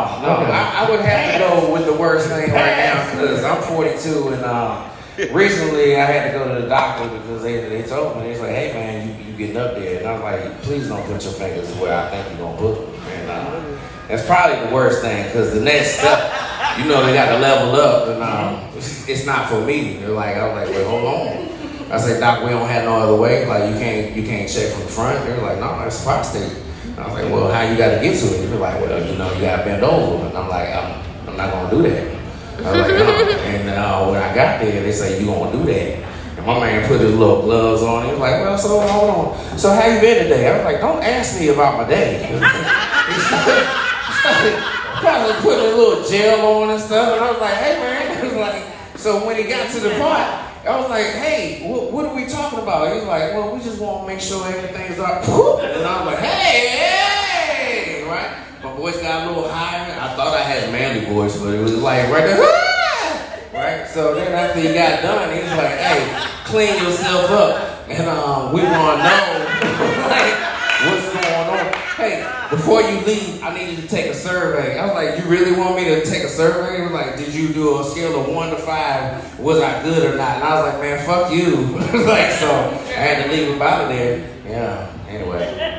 I would have to go with the worst thing right now because I'm 42 and recently I had to go to the doctor because they told me, they was like, hey man, you getting up there. And I was like, please don't put your fingers where I think you're going to put them. And that's probably the worst thing because the next step, you know, they got to level up and it's not for me. They're like, I was like, wait, hold on. I said, doc, we don't have no other way. Like you can't check from the front. They're like, no, it's prostate. I was like, well, how you got to get to it? They're like, well, you know, you got to bend over. And I'm like, I'm not going to do that. I was like, no. And when I got there, they say, you going to do that. And my man put his little gloves on. He was like, well, so hold on. So how you been today? I was like, don't ask me about my day. He started probably putting a little gel on and stuff. And I was like, hey, man. I was like, so when he got to the part, I was like, hey, what are we talking about? He was like, well, we just want to make sure everything's up. And I was like, hey, right? My voice got a little higher. I thought I had a manly voice, but it was like right there, right? So then after he got done, he was like, hey, clean yourself up. And we want to know, like, what's going on? Hey, before you leave, I need you to take a survey. I was like, you really want me to take a survey? He was like, did you do a scale of 1 to 5? Was I good or not? And I was like, man, fuck you. Like, so I had to leave him out of there. Yeah, anyway.